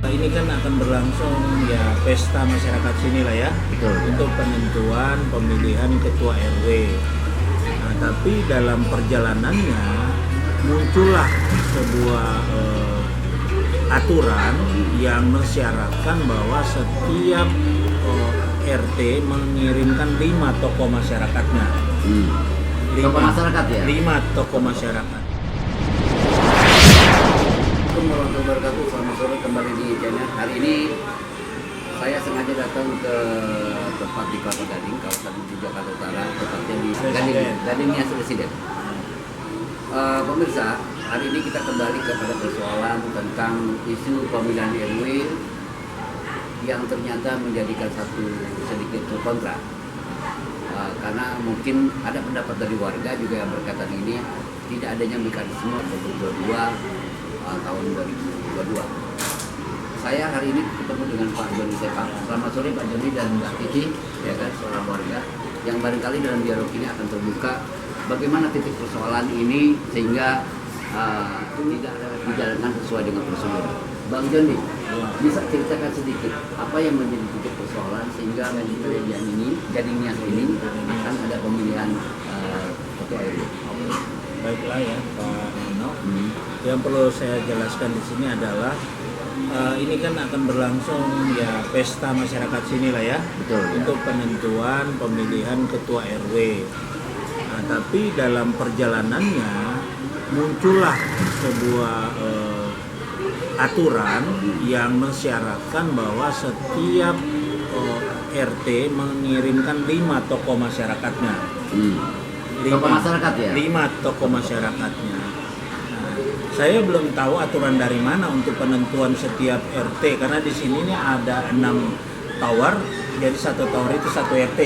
Ini kan akan berlangsung ya pesta masyarakat sini lah ya. Betul. Untuk penentuan pemilihan ketua RW. Nah, tapi dalam perjalanannya muncullah sebuah aturan yang mensyaratkan bahwa setiap RT mengirimkan 5 tokoh masyarakatnya. Tokoh masyarakat ya? 5 tokoh masyarakat. Assalamualaikum warahmatullahi wabarakatuh. Selamat sore kembali di channel. Hari ini saya sengaja datang ke tempat di Kelapa Gading, kawasan di Jakarta Utara, tepatnya di Gading Nias Residen. Pemirsa, hari ini kita kembali kepada persoalan tentang isu pemilihan RW yang ternyata menjadikan satu sedikit pro kontra. Karena mungkin ada pendapat dari warga juga yang berkaitan ini tidak adanya mekanisme untuk 22 tahun 2022. Saya hari ini ketemu dengan Pak Joni Sepang. Selamat sore Pak Joni dan Mbak Titi, ya kan, seorang warga yang barangkali dalam dialog ini akan terbuka bagaimana titik persoalan ini sehingga tidak dijalankan sesuai dengan prosedur. Bang Joni, bisa ceritakan sedikit apa yang menjadi titik persoalan sehingga yang ini, Gading Nias ini akan ada pemilihan ketua RW. Baiklah ya Pak Nino. Yang perlu saya jelaskan di sini adalah ini kan akan berlangsung ya pesta masyarakat sini lah ya. Betul. Untuk penentuan pemilihan ketua RW. Nah, tapi dalam perjalanannya muncullah sebuah aturan yang mensyaratkan bahwa setiap RT mengirimkan 5 tokoh masyarakatnya. 5 masyarakat ya? 5 tokoh masyarakatnya. Nah, saya belum tahu aturan dari mana untuk penentuan setiap RT karena di sini nih ada 6 tower, jadi satu tower itu satu RT,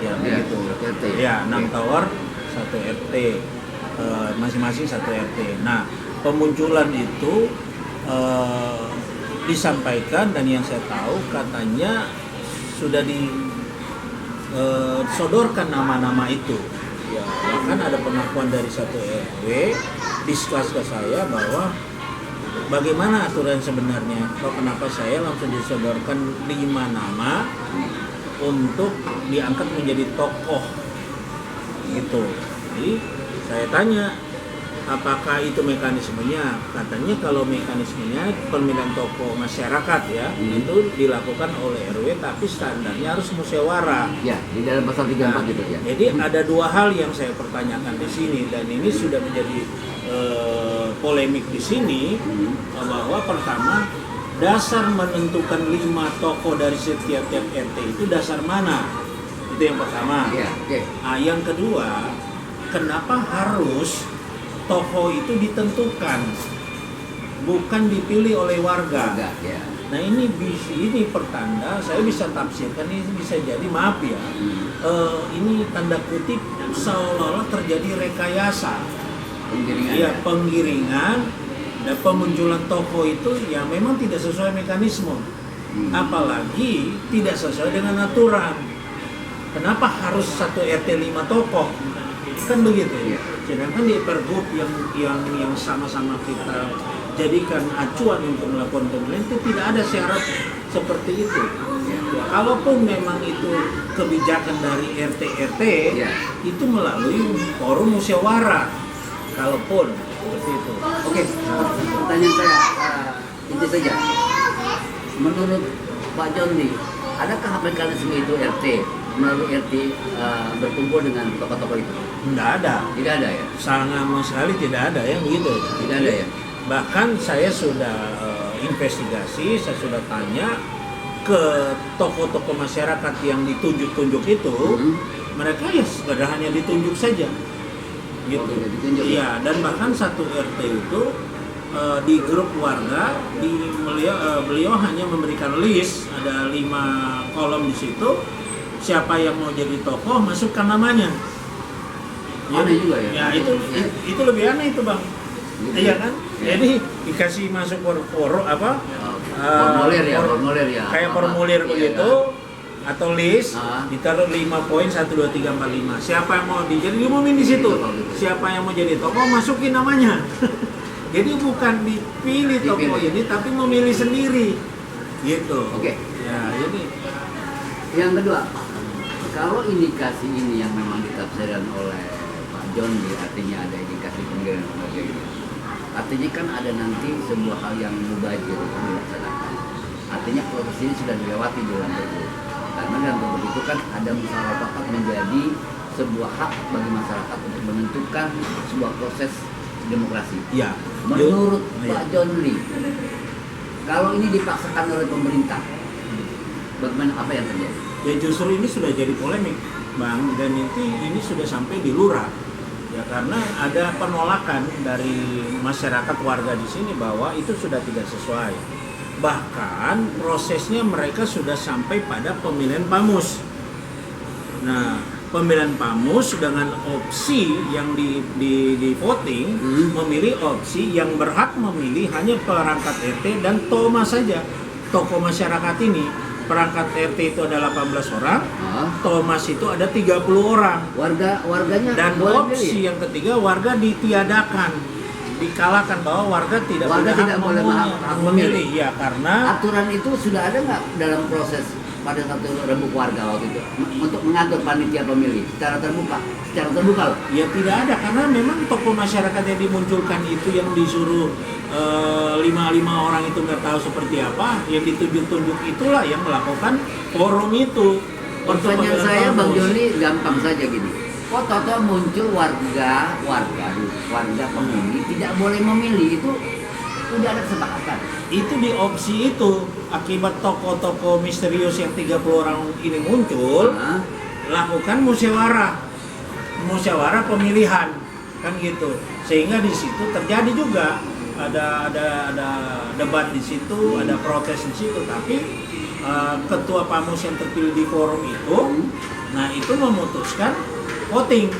ya begitu. Ya 6 tower, satu RT, masing-masing satu RT. Nah, pemunculan itu disampaikan dan yang saya tahu katanya sudah disodorkan nama-nama itu. Ya, bahkan ada pengakuan dari satu RW diskus ke saya bahwa bagaimana aturan sebenarnya. Kenapa saya langsung disodorkan 5 nama untuk diangkat menjadi tokoh gitu. Jadi saya tanya apakah itu mekanismenya? Katanya kalau mekanismenya pemilihan tokoh masyarakat ya itu dilakukan oleh RW tapi standarnya harus musyawarah. Ya, di dalam pasal 34 gitu ya. Jadi ada 2 hal yang saya pertanyakan di sini dan ini sudah menjadi polemik di sini bahwa pertama dasar menentukan 5 tokoh dari setiap RT itu dasar mana? Itu yang pertama. Ya, oke. Nah, yang kedua, kenapa harus tokoh itu ditentukan, bukan dipilih oleh warga. Ya. Nah ini pertanda, saya bisa tafsirkan ini bisa jadi maaf ya, ini tanda kutip seolah-olah terjadi rekayasa, penggiringan dan pemunculan tokoh itu yang memang tidak sesuai mekanisme, apalagi tidak sesuai dengan aturan. Kenapa harus satu RT 5 tokoh? Kan begitu ya. Sedangkan di Pergub yang sama-sama kita jadikan acuan untuk melakukan pemilihan itu tidak ada syarat seperti itu. Ya, kalaupun memang itu kebijakan dari RT itu melalui forum musyawarah. Kalaupun seperti itu. Oke, pertanyaan saya inti saja. Menurut Pak Joni, adakah mekanisme itu RT melalui RT berkumpul dengan tokoh-tokoh itu? Tidak ada. Tidak ada ya? Sangat sekali tidak ada ya begitu. Tidak ada ya? Bahkan saya sudah investigasi, saya sudah tanya ke tokoh-tokoh masyarakat yang ditunjuk-tunjuk itu, mereka ya sekedar hanya ditunjuk saja. Gitu. Iya, dan bahkan satu RT itu di grup warga beliau hanya memberikan list, ada 5 kolom di situ. Siapa yang mau jadi tokoh masukkan namanya. Aneh juga ya? Ya itu lebih aneh itu Bang. Iya kan? Ya. Jadi dikasih masuk formulir ya. Kayak formulir begitu atau list ditaruh 5 poin 1 2 3 4 5. Siapa yang mau diumumin di situ. Siapa yang mau jadi tokoh masukin namanya. Jadi bukan dipilih tokoh ini tapi memilih sendiri. Gitu. Oke. Ya, jadi Yang kedua, kalau indikasi ini yang memang ditafsirkan oleh Pak John, artinya ada indikasi pemanggilan dan sebagainya. Artinya kan ada nanti sebuah hal yang mubazir untuk dilaksanakan. Artinya proses ini sudah dilewati dalam Pergub. Karena dalam Pergub itu kan ada musyawarah menjadi sebuah hak bagi masyarakat untuk menentukan sebuah proses demokrasi. ya. Menurut Ya. Pak John Lee, kalau ini dipaksakan oleh pemerintah, bagaimana, apa yang terjadi? Ya justru ini sudah jadi polemik, Bang, dan ini sudah sampai di lurah. Ya karena ada penolakan dari masyarakat warga di sini bahwa itu sudah tidak sesuai. Bahkan prosesnya mereka sudah sampai pada pemilihan PAMUS. Nah, pemilihan PAMUS dengan opsi yang di voting memilih opsi yang berhak memilih hanya perangkat RT dan TOMA saja. Tokoh masyarakat ini, perangkat RT itu ada 18 orang, Thomas itu ada 30 orang. Warganya Dan boleh opsi pilih? yang ketiga, warga ditiadakan, dikalahkan bahwa warga tidak Warga punya tidak boleh hak memilih. Ya karena Aturan itu sudah ada nggak dalam proses pada satu rembuk warga waktu itu untuk mengatur panitia pemilih secara terbuka loh. ya tidak ada, karena memang tokoh masyarakat yang dimunculkan itu yang disuruh lima orang itu nggak tahu seperti apa, yang ditunjuk-tunjuk itulah yang melakukan forum itu. Pertanyaan saya Bang Joni gampang saja gini. Kok toto muncul warga pemilih tidak boleh memilih, itu udah ada kesepakatan. Itu di opsi itu akibat tokoh-tokoh misterius yang 30 orang ini muncul, lakukan musyawarah pemilihan kan gitu, sehingga di situ terjadi juga ada debat di situ, ada protes di situ, tapi ketua PAMUS yang terpilih di forum itu, nah itu memutuskan voting.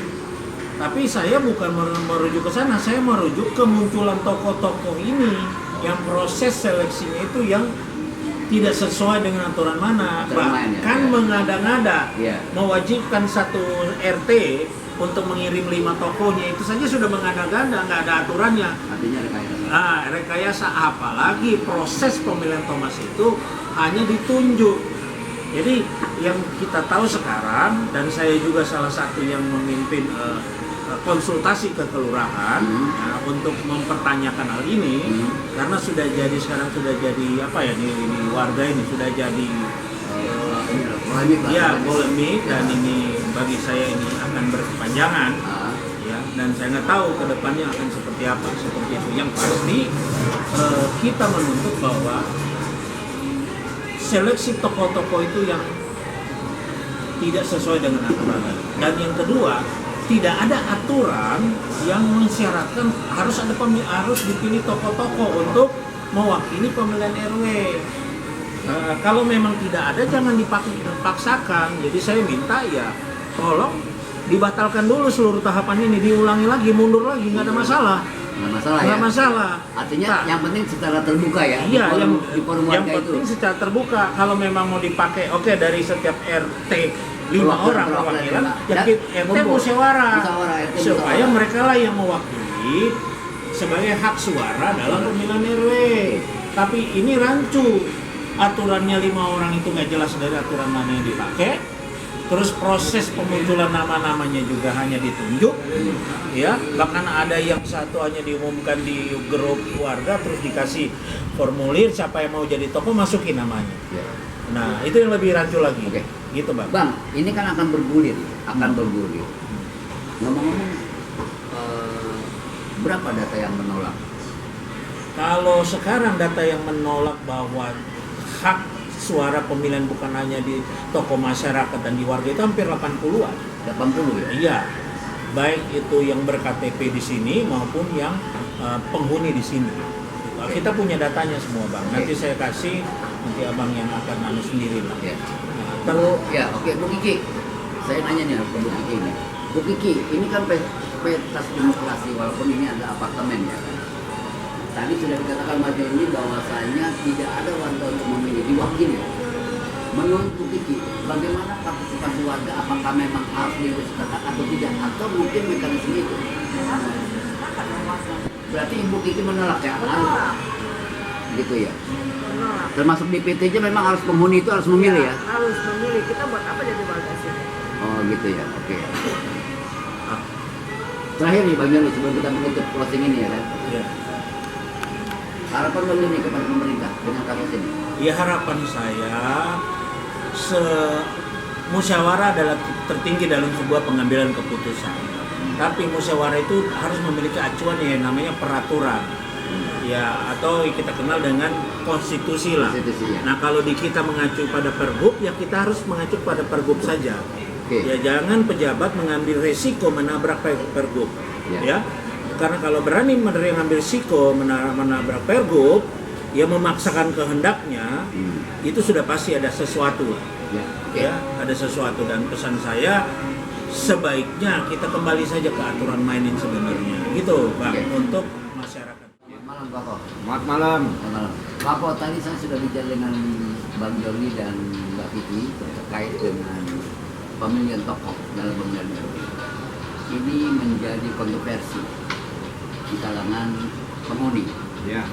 Tapi saya bukan merujuk ke sana, saya merujuk kemunculan tokoh-tokoh ini yang proses seleksinya itu yang tidak sesuai dengan aturan mana, bahkan mengada-ngada mewajibkan satu RT untuk mengirim 5 tokohnya, itu saja sudah mengada-ngada, nggak ada aturannya. Artinya rekayasa. Rekayasa, apalagi proses pemilihan Thomas itu hanya ditunjuk. Jadi yang kita tahu sekarang, dan saya juga salah satu yang memimpin konsultasi ke kelurahan ya, untuk mempertanyakan hal ini, karena sekarang sudah jadi apa ya, ini warga ini sudah jadi polemik dan ini bagi saya ini akan berkepanjangan ya, dan saya nggak tahu ke depannya akan seperti apa, seperti itu. Yang pasti kita menuntut bahwa seleksi tokoh-tokoh itu yang tidak sesuai dengan aturan. Dan yang kedua, tidak ada aturan yang mensyaratkan harus dipilih tokoh-tokoh untuk mewakili pemilihan RW. Kalau memang tidak ada, jangan dipaksakan. Jadi saya minta ya, tolong dibatalkan dulu seluruh tahapan ini, diulangi lagi, mundur lagi, nggak ada masalah. Nggak masalah. Artinya yang penting secara terbuka ya. Iya, di forum yang warga penting itu. secara terbuka. Kalau memang mau dipakai, oke, dari setiap RT 5 orang perwakilan, ya RT musyawarah supaya mereka lah yang mewakili sebagai hak suara dalam pemilihan RW. Tapi ini rancu, aturannya 5 orang itu nggak jelas dari aturan mana yang dipakai. Terus proses pemunculan nama-namanya juga hanya ditunjuk, ya. Bahkan ada yang satu hanya diumumkan di grup warga, terus dikasih formulir siapa yang mau jadi tokoh masukin namanya. Nah itu yang lebih rancu lagi. Oke. Gitu Bang. Bang, ini kan akan bergulir. Ngomong-ngomong, berapa data yang menolak? Kalau sekarang data yang menolak bahwa hak suara pemilihan bukan hanya di tokoh masyarakat dan di warga itu hampir 80-an. 80 ya? Iya. Baik itu yang berKTP di sini maupun yang penghuni di sini. Kita punya datanya semua Bang. Nanti saya kasih, nanti Abang yang akan anu sendiri lah. Oke, Bu Kiki. Saya nanya nih ke Bu Kiki ini. Bu Kiki, ini kan pentas demokrasi walaupun ini ada apartemen ya kan. Tadi sudah dikatakan Mas Joni bahwasanya tidak ada warga untuk memilih, diwakili. Menurut Bu Kiki, bagaimana partisipasi warga? Apakah memang harus diusahakan atau tidak? Atau mungkin mekanisme itu? Berarti Ibu Kiki menolak ya? Gitu ya? menolak. Termasuk di PT-nya memang harus penghuni itu harus memilih ya? Harus memilih. Kita buat apa jadi warga sini? Oh gitu ya, oke. Ah. Terakhir nih Bang Joni, sebelum kita menutup closing ini ya kan? Ya. Harapan Bang Joni kepada pemerintah dengan kasus ini? Ya harapan saya, musyawarah adalah tertinggi dalam sebuah pengambilan keputusan. Tapi musyawarah itu harus memiliki acuan yang namanya peraturan. Ya, atau kita kenal dengan konstitusi lah. Konstitusi, ya. Nah, kalau di kita mengacu pada pergub, ya kita harus mengacu pada pergub saja. Oke. Ya, jangan pejabat mengambil resiko menabrak pergub. Ya. Ya. Karena kalau berani mengambil risiko menabrak pergub, ya memaksakan kehendaknya, itu sudah pasti ada sesuatu. Ya. Oke. Ya, ada sesuatu, dan pesan saya sebaiknya kita kembali saja ke aturan main yang sebenarnya. Gitu, Bang, Oke. untuk masyarakat. Malam Pak Ko. Selamat malam. Malam. Pak Ko, tadi saya sudah bicara dengan Bang Joni dan Mbak Vicky terkait dengan pemilihan tokoh dalam pemilihan RW. Ini menjadi kontroversi di kalangan penghuni. Ya.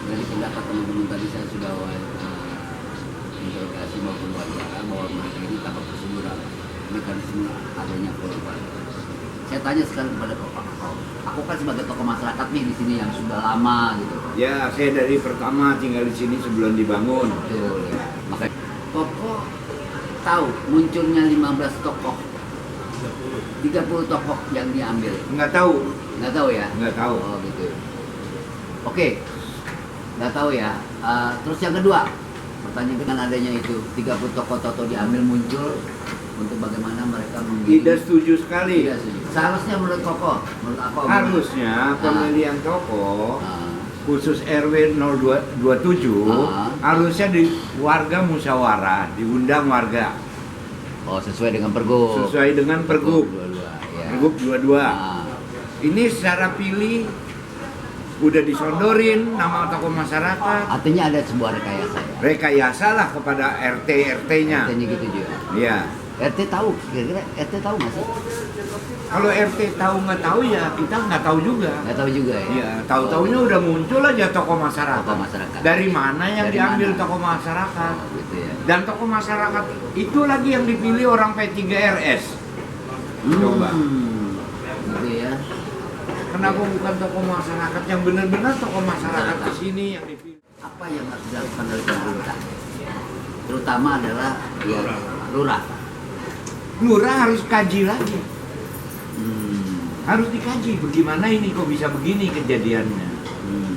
Dari pendapat teman-teman tadi saya sudah interogasi maupun wawancara bahwa mereka ini tanpa prosedural mekanisme adanya korban. Saya tanya sekarang kepada Pak Ko. Aku kan sebagai tokoh masyarakat nih di sini yang sudah lama gitu. Ya, saya dari pertama tinggal di sini sebelum dibangun. Betul ya. Makanya Koko tahu munculnya 15 tokoh, 30 tokoh yang diambil. Nggak tahu. Nggak tahu ya? Nggak tahu. Oh gitu. Oke. Nggak tahu ya. Terus yang kedua, pertanyaan dengan adanya itu 30 tokoh diambil muncul untuk bagaimana mereka memilih. Tidak setuju sekali. Tidak setuju. Seharusnya menurut Koko, menurut apa? Harusnya pemilihan tokoh Ah, khusus RW 027 harusnya di warga musyawarah, diundang warga oh sesuai dengan pergub. sesuai dengan pergub. 22, ya. Pergub 22. Ah, Ini secara pilih udah disodorin nama tokoh masyarakat. artinya ada sebuah rekayasa ya. Rekayasa lah kepada RT-nya. Artinya gitu juga. Iya. RT tahu, kira-kira RT tahu nggak sih? Kalau RT tahu nggak tahu ya kita nggak tahu juga. Nggak tahu juga ya. Iya, tahu-taunya udah muncul aja tokoh masyarakat. Tokoh masyarakat. Dari mana yang Dari diambil mana? tokoh masyarakat? Oh, gitu ya. Dan tokoh masyarakat itu lagi yang dipilih orang P3RS. Coba. Gitu ya. Kenapa bukan tokoh masyarakat yang benar-benar tokoh masyarakat di sini yang dipilih? Apa yang harus dilakukan oleh pemerintah? Terutama adalah ya, lurah. Lurah harus kaji lagi. Hmm. Harus dikaji bagaimana ini kok bisa begini kejadiannya. Hmm.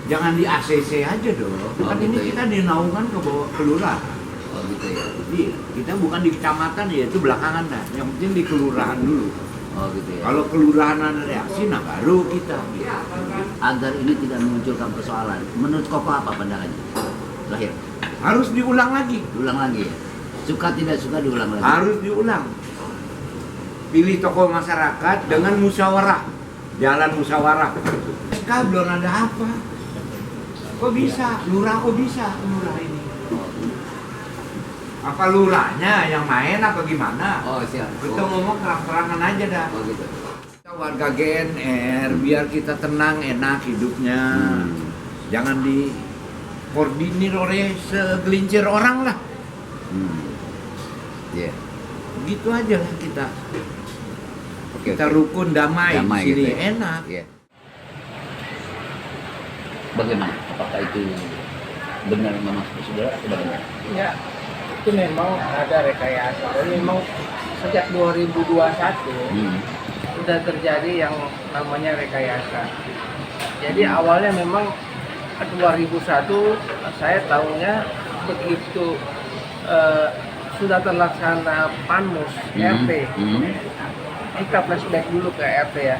Jangan di ACC aja dong. Oh, Kan gitu ini ya. kita dinaungan ke bawah ke lurah. Oh gitu ya. Iya, kita bukan di kecamatan ya itu belakangan dah. Yang penting di kelurahan dulu. Oh gitu ya. Kalau kelurahan ada reaksi, nah baru kita. Agar ini tidak memunculkan persoalan, menurut Koko apa pandangannya? Terakhir, Harus diulang lagi. diulang lagi ya. Suka tidak suka diulang lagi. Harus diulang. Pilih tokoh masyarakat dengan musyawarah. Jalan musyawarah. SK belum ada apa. Kok bisa? Lurah kok bisa? Lurah ini. Apa lurahnya yang main apa gimana? Oh siap. Kita ngomong terang-terangan aja dah. Oh gitu. Kita warga GNR biar kita tenang enak hidupnya. Jangan dikoordinir oleh segelintir orang lah. Iya. Begitu aja lah kita. Oke. Kita rukun damai, Damai di sini gitu ya. enak. Iya. Bagaimana? Apakah itu benar memang prosedur atau bagaimana? Ya, itu memang ada rekayasa. Dan memang sejak 2021 sudah terjadi yang namanya rekayasa. Jadi awalnya memang 2001 saya tahunya begitu sudah terlaksana Panmus RT. Kita flashback dulu ke RT ya.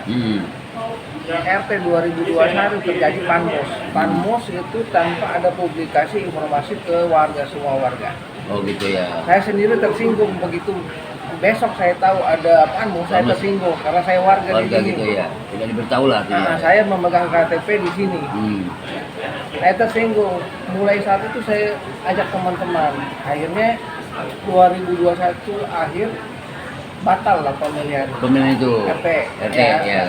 RT 2021 terjadi Panmus. Panmus itu tanpa ada publikasi informasi ke warga, semua warga. Oh gitu ya. Saya sendiri tersinggung begitu besok saya tahu ada Panmus, saya Panmus. tersinggung karena saya warga di Warga sini. gitu ya. Tidak diberitahu lah. Nah, saya memegang KTP di sini. Saya tersinggung. Mulai saat itu saya ajak teman-teman. Akhirnya 2021 akhir batal lah pemilihan Pemilihan itu. RT. RT Ya. ya.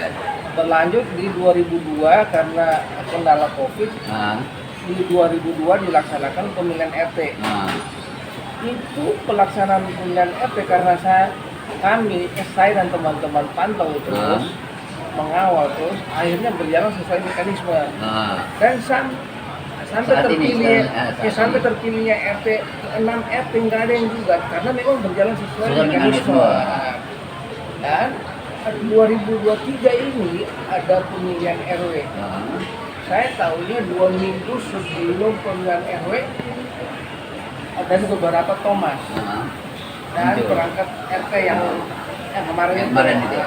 berlanjut di 2002 karena kendala COVID. Ah, Di 2002 dilaksanakan pemilihan RT. ah, Itu pelaksanaan pemilihan RT karena saya dan teman-teman pantau terus, mengawal terus, akhirnya berjalan sesuai mekanisme. ah. Dan sampai Saat ini, terpilih saat sampai ini. terpilihnya RT 6 RT nggak ada yang gugat karena memang berjalan sesuai Sesuai mekanisme. mekanisme. Dan 2023 ini ada pemilihan RW. Ah. Saya tahunya 2 minggu sebelum pemilihan RW ada beberapa Thomas Ah. dan Muncul. perangkat RT yang kemarin Yang kemarin itu.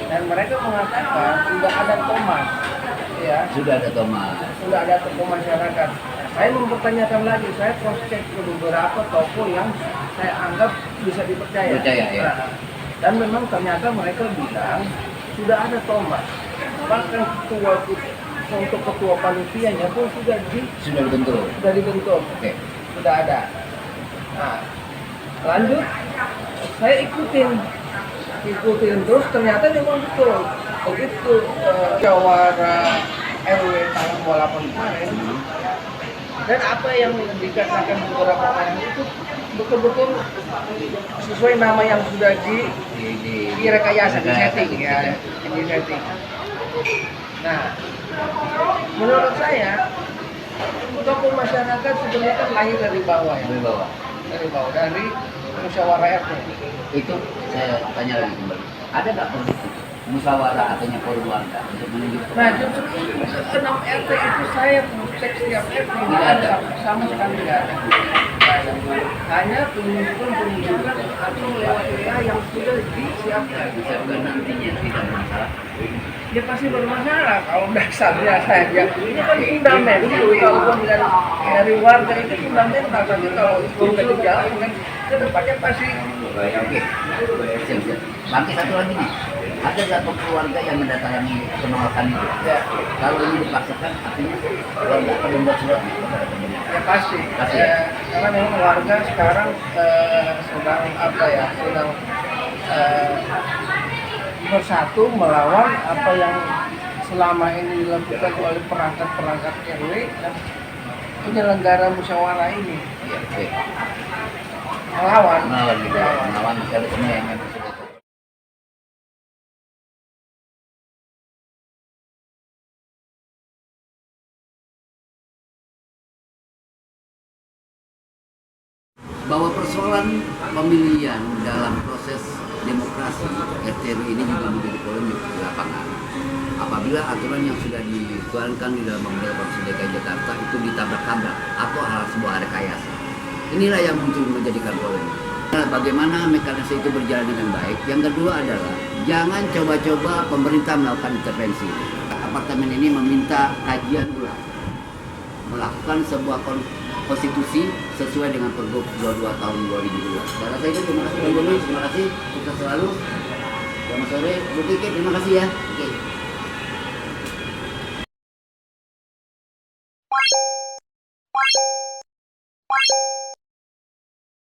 dan mereka mengatakan sudah ada Thomas, ya Sudah ada Thomas. sudah ada tokoh masyarakat. Nah, saya mempertanyakan lagi, saya cross check ke beberapa tokoh yang saya anggap bisa dipercaya. Percaya, ya. Nah, dan memang ternyata mereka bilang sudah ada Thomas. Bahkan untuk ketua panitianya pun Sudah dibentuk. sudah dibentuk, Oke. sudah ada. Nah, lanjut saya ikutin terus ternyata memang betul begitu musyawarah RW tanggal 28 kemarin dan apa yang dikatakan beberapa orang itu betul-betul sesuai nama yang sudah di rekayasa, di setting ya, di setting. Nah, menurut saya tokoh masyarakat sebenarnya kan lahir dari bawah ya, Dari bawah. dari musyawarah RT. Itu saya tanya lagi kembali. Ada nggak politik musyawarah artinya forum warga untuk menunjukkan? Nah, justru 6 RT itu saya cek setiap RT Tidak nggak ada. sama sekali nggak ada. Hanya penunjukan atau lewat WA yang sudah disiapkan. Disiapkan nantinya tidak masalah. Dia pasti bermasalah kalau dasarnya saja. Ini kan fundamental kalau pemilihan dari warga itu fundamental, tapi kalau itu nggak dijalankan, kedepannya pasti. Oke. Siap. Bangkit satu lagi nih. Ada satu keluarga yang mendatangi penolakan itu. Ya, Kalau ini dipaksakan, artinya keluarga akan membuat surat kepada pemerintah. ya pasti. Pasti. Karena memang warga sekarang sedang bersatu melawan apa yang selama ini dilakukan oleh perangkat-perangkat RW dan penyelenggara musyawarah ini. Iya, oke. Melawan. Melawan mekanisme yang memang sudah. Bahwa persoalan pemilihan dalam proses demokrasi RT ini juga menjadi polemik di lapangan. Apabila aturan yang sudah dituangkan di dalam Pemilihan Provinsi DKI Jakarta itu ditabrak-tabrak atau hal sebuah rekayasa. Inilah yang muncul menjadikan polemik. Nah, bagaimana mekanisme itu berjalan dengan baik? Yang kedua adalah jangan coba-coba pemerintah melakukan intervensi. Apartemen ini meminta kajian ulang, melakukan sebuah konstitusi sesuai dengan Pergub 22 tahun 2002. Saya rasa itu, terima kasih Bang Joni, terima kasih, sukses selalu. Selamat sore, Bu Kiki, terima kasih ya. Oke.